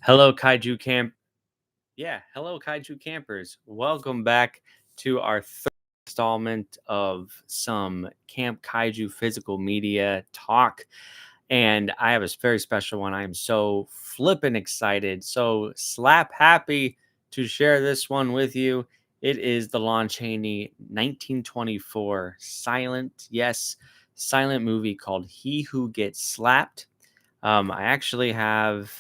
Hello, Kaiju Camp. Yeah, hello, Kaiju Campers. Welcome back to our third installment of some Camp Kaiju physical media talk. And I have a very special one. I am so flippin' excited, so slap happy to share this one with you. It is the Lon Chaney 1924 silent, yes, silent movie called He Who Gets Slapped. I actually have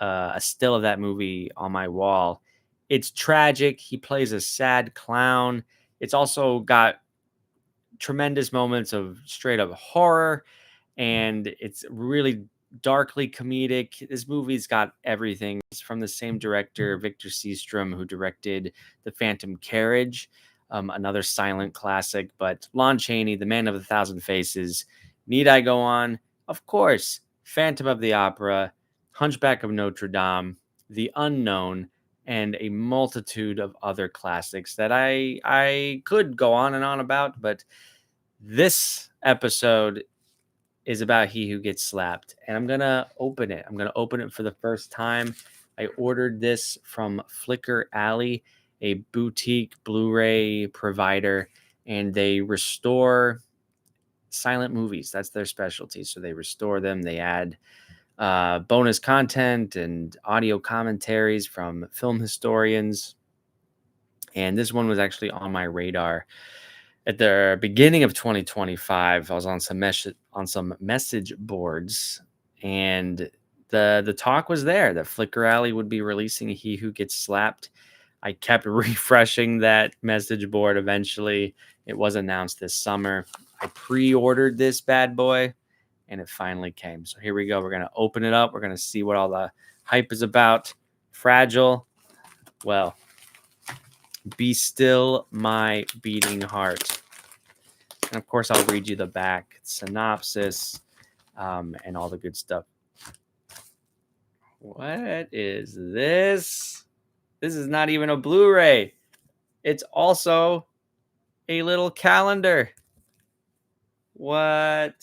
a still of that movie on my wall. It's tragic. He plays a sad clown. It's also got tremendous moments of straight up horror, and it's really darkly comedic. This movie's got everything. It's from the same director, Victor Seastrom, who directed The Phantom Carriage, another silent classic. But Lon Chaney, the man of a thousand faces. Need I go on? Of course. Phantom of the Opera, Hunchback of Notre Dame, The Unknown, and a multitude of other classics that I could go on and on about, but this episode is about He Who Gets Slapped, and I'm gonna open it. I'm gonna open it for the first time. I ordered this from Flickr Alley, a boutique Blu-ray provider, and they restore silent movies. That's their specialty. So they restore them. They add bonus content and audio commentaries from film historians. And this one was actually on my radar at the beginning of 2025. I was on some message boards, and the talk was there that Flickr Alley would be releasing He Who Gets Slapped. I kept refreshing that message board. Eventually, it was announced this summer. I pre-ordered this bad boy, and it finally came. So here we go. We're gonna open it up. We're gonna see what all the hype is about. Fragile. Well, be still my beating heart. And of course, I'll read you the back synopsis and all the good stuff. What is this? This is not even a Blu-ray. It's also a little calendar. What?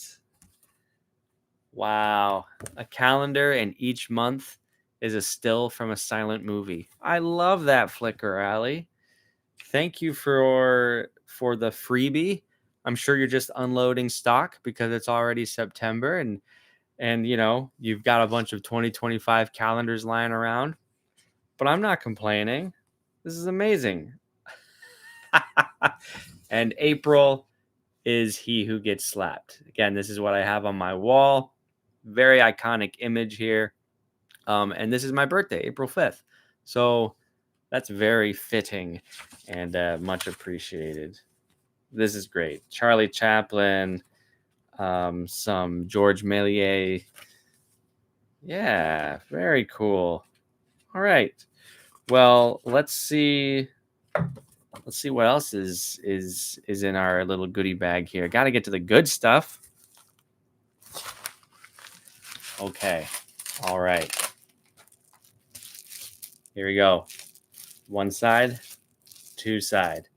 Wow. A calendar, and each month is a still from a silent movie. I love that, Flickr Alley. Thank you for the freebie. I'm sure you're just unloading stock because it's already September, and you know, you've got a bunch of 2025 calendars lying around. But I'm not complaining. This is amazing. And April is He Who Gets Slapped. Again, this is what I have on my wall. Very iconic image here. And this is my birthday, April 5th. So that's very fitting and much appreciated. This is great. Charlie Chaplin, some George Méliès. Yeah, very cool. All right. Well, let's see what else is in our little goodie bag here. Got to get to the good stuff. Okay. All right. Here we go. One side, two side.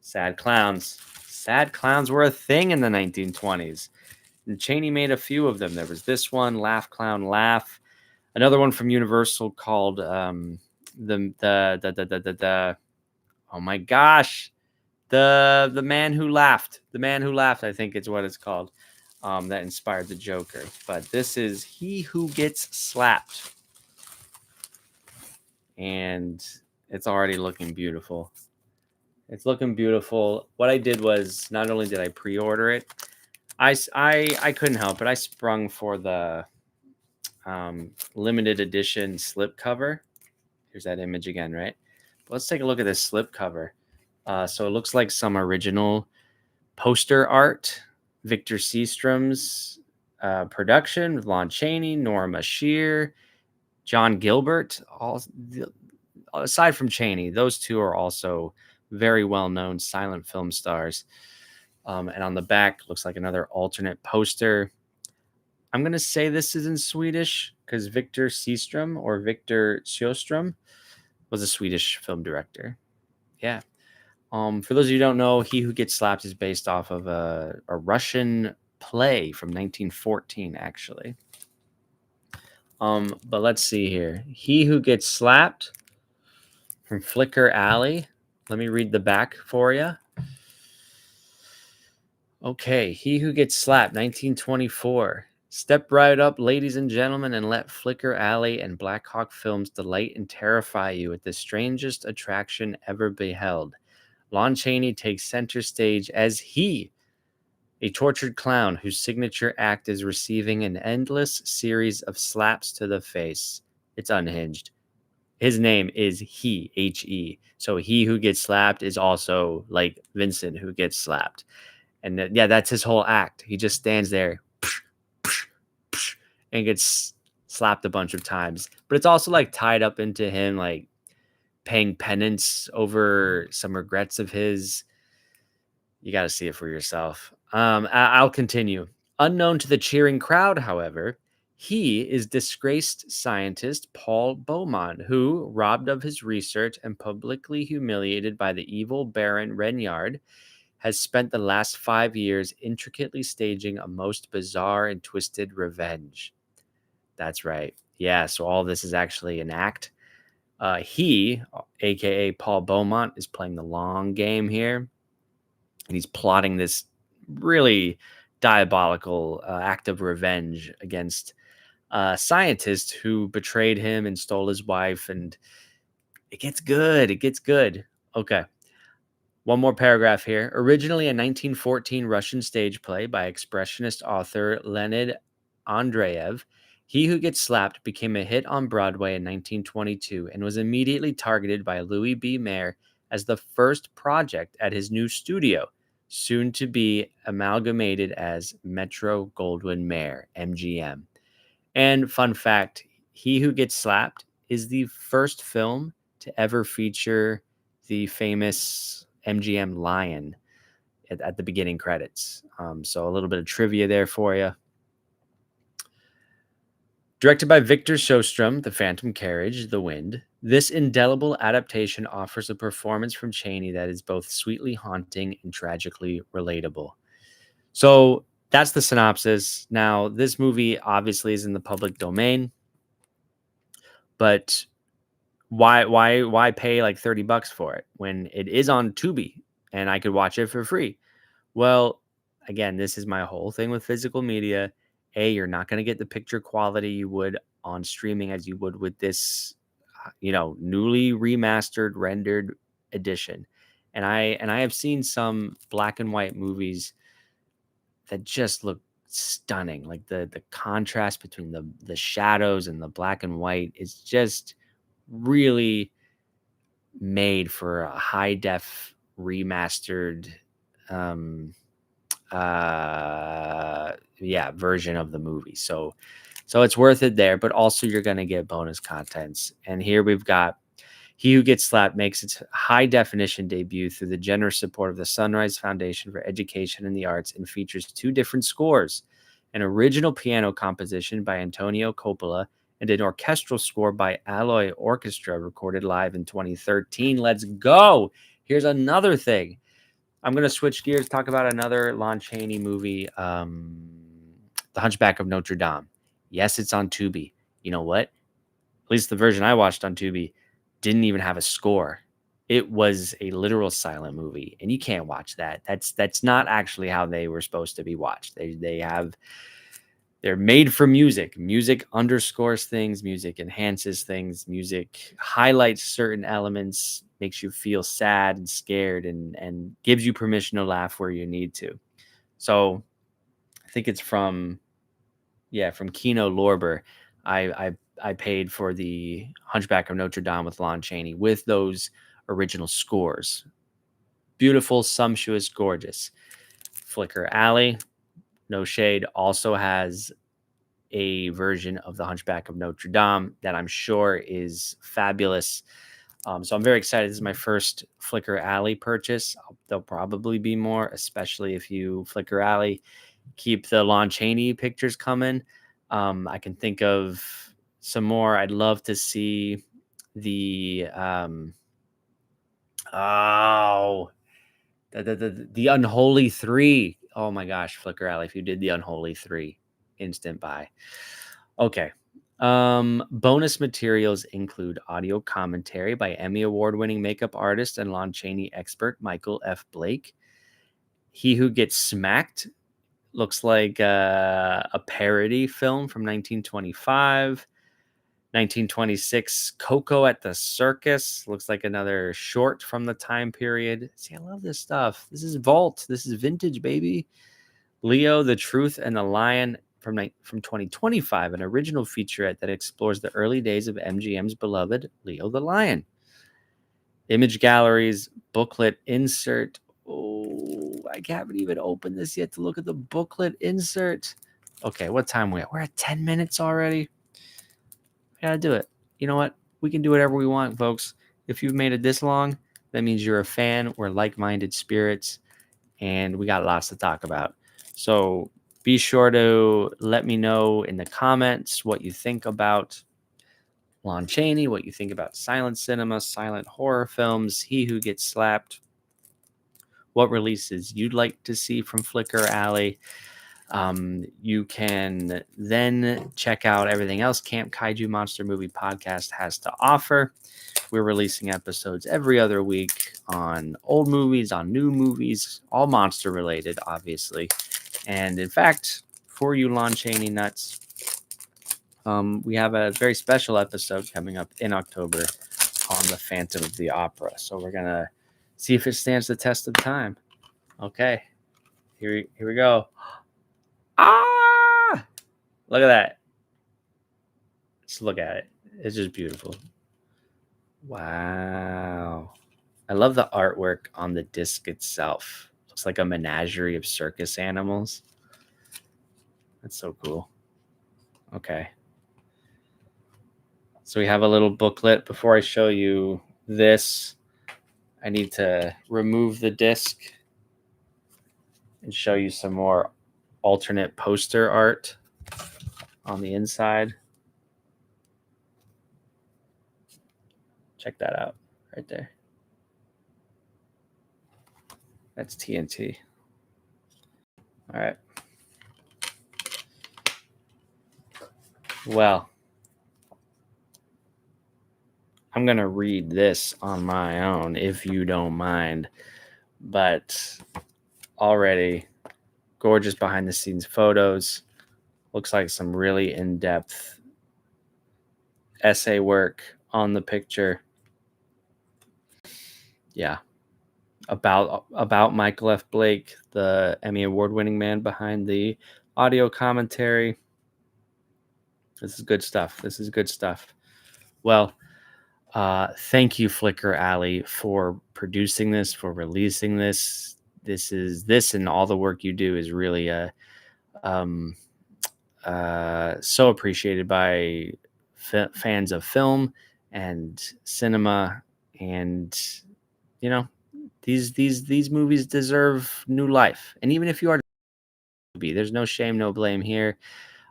Sad clowns. Sad clowns were a thing in the 1920s. And Chaney made a few of them. There was this one, Laugh Clown Laugh. Another one from Universal called the oh my gosh, the Man Who Laughed. The Man Who Laughed, I think it's what it's called. That inspired the Joker. But this is He Who Gets Slapped. And it's already looking beautiful. It's looking beautiful. What I did was, not only did I pre-order it, I couldn't help it. I sprung for the limited edition slipcover. Here's that image again, right? But let's take a look at this slipcover. So it looks like some original poster art. Victor Seastrom's production with Lon Chaney, Norma Shear, John Gilbert. Aside from Chaney, those two are also very well-known silent film stars. And on the back, looks like another alternate poster. I'm going to say this is in Swedish because Victor Seastrom or Victor Sjöström was a Swedish film director. Yeah. For those of you who don't know, He Who Gets Slapped is based off of a Russian play from 1914, actually. But let's see here. He Who Gets Slapped from Flicker Alley. Let me read the back for you. Okay, He Who Gets Slapped, 1924. Step right up, ladies and gentlemen, and let Flicker Alley and Black Hawk Films delight and terrify you with the strangest attraction ever beheld. Lon Chaney takes center stage as he, a tortured clown whose signature act is receiving an endless series of slaps to the face. It's unhinged. His name is He, He. So He Who Gets Slapped is also like Vincent who gets slapped. And yeah, that's his whole act. He just stands there and gets slapped a bunch of times. But it's also like tied up into him like paying penance over some regrets of his. You got to see it for yourself. I'll continue. Unknown to the cheering crowd, however, he is disgraced scientist Paul Beaumont, who, robbed of his research and publicly humiliated by the evil Baron Renyard, has spent the last 5 years intricately staging a most bizarre and twisted revenge. That's right. Yeah, so all this is actually an act. He, aka Paul Beaumont, is playing the long game here, and he's plotting this really diabolical act of revenge against a scientist who betrayed him and stole his wife. And it gets good. It gets good. Okay. One more paragraph here. Originally a 1914 Russian stage play by expressionist author Leonid Andreev, He Who Gets Slapped became a hit on Broadway in 1922 and was immediately targeted by Louis B. Mayer as the first project at his new studio, soon to be amalgamated as Metro Goldwyn Mayer, MGM. And fun fact, He Who Gets Slapped is the first film to ever feature the famous MGM lion at the beginning credits. So a little bit of trivia there for you. Directed by Victor Sjostrom, The Phantom Carriage, The Wind, this indelible adaptation offers a performance from Chaney that is both sweetly haunting and tragically relatable. So that's the synopsis. Now, this movie obviously is in the public domain, but why pay like $30 for it when it is on Tubi and I could watch it for free? Well, again, this is my whole thing with physical media. You're not going to get the picture quality you would on streaming as you would with this, newly remastered, rendered edition. And I have seen some black and white movies that just look stunning. Like the contrast between the shadows and the black and white is just really made for a high def remastered version of the movie. So it's worth it there, but also you're going to get bonus contents. And here we've got He Who Gets Slapped makes its high definition debut through the generous support of the Sunrise Foundation for Education and the Arts and features 2 different scores, an original piano composition by Antonio Coppola and an orchestral score by Alloy Orchestra recorded live in 2013. Let's go. Here's another thing. I'm going to switch gears, talk about another Lon Chaney movie, The Hunchback of Notre Dame. Yes, it's on Tubi. You know what? At least the version I watched on Tubi didn't even have a score. It was a literal silent movie, and you can't watch that. That's not actually how they were supposed to be watched. They're made for music. Music underscores things. Music enhances things. Music highlights certain elements, makes you feel sad and scared, and gives you permission to laugh where you need to. So I think it's from Kino Lorber. I paid for the Hunchback of Notre Dame with Lon Chaney with those original scores. Beautiful, sumptuous, gorgeous. Flicker Alley, no shade, also has a version of the Hunchback of Notre Dame that I'm sure is fabulous. So I'm very excited. This is my first Flicker Alley purchase. There'll probably be more, especially if you Flicker Alley keep the Lon Chaney pictures coming. I can think of some more. I'd love to see the the Unholy 3. Oh my gosh, Flicker Alley, if you did the Unholy 3, instant buy. Okay. Bonus materials include audio commentary by Emmy Award-winning makeup artist and Lon Chaney expert Michael F. Blake. He Who Gets Smacked looks like a parody film from 1925. 1926, Coco at the Circus looks like another short from the time period. See, I love this stuff. This is Vault. This is vintage, baby. Leo, the Truth and the Lion from 2025, an original featurette that explores the early days of MGM's beloved Leo the Lion. Image Gallery's booklet insert. Oh, I haven't even opened this yet to look at the booklet insert. Okay, what time are we at? We're at 10 minutes already. I gotta do it. You know what? We can do whatever we want, folks. If you've made it this long, that means you're a fan. We're like-minded spirits, and we got lots to talk about. So be sure to let me know in the comments what you think about Lon Chaney, what you think about silent cinema, silent horror films, He Who Gets Slapped, what releases you'd like to see from Flickr Alley. You can then check out everything else Camp Kaiju Monster Movie Podcast has to offer. We're releasing episodes every other week on old movies, on new movies, all monster related, obviously. And in fact, for you Lon Chaney nuts, we have a very special episode coming up in October on the Phantom of the Opera. So we're going to see if it stands the test of time. Okay, here we go. Ah! Look at that. Just look at it. It's just beautiful. Wow. I love the artwork on the disc itself. Looks like a menagerie of circus animals. That's so cool. Okay. So we have a little booklet. Before I show you this, I need to remove the disc and show you some more alternate poster art on the inside. Check that out right there. That's TNT. All right. Well, I'm going to read this on my own if you don't mind. But already gorgeous behind the scenes photos. Looks like some really in-depth essay work on the picture. Yeah. About Michael F. Blake, the Emmy Award-winning man behind the audio commentary. This is good stuff. This is good stuff. Well, thank you, Flickr Alley, for producing this, for releasing this. This and all the work you do is really so appreciated by fans of film and cinema, and you know, these movies deserve new life. And even if you are, there's no shame, no blame here.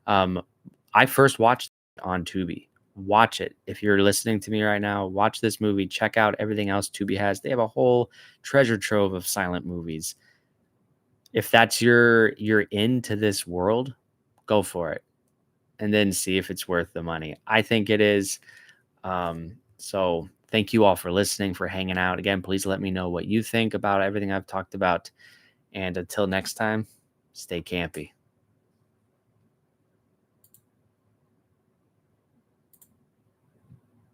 I first watched it on Tubi. Watch it. If you're listening to me right now, watch this movie. Check out everything else Tubi has. They have a whole treasure trove of silent movies. If that's you're into this world, go for it. And then see if it's worth the money. I think it is. So thank you all for listening, for hanging out. Again, please let me know what you think about everything I've talked about. And until next time, stay campy.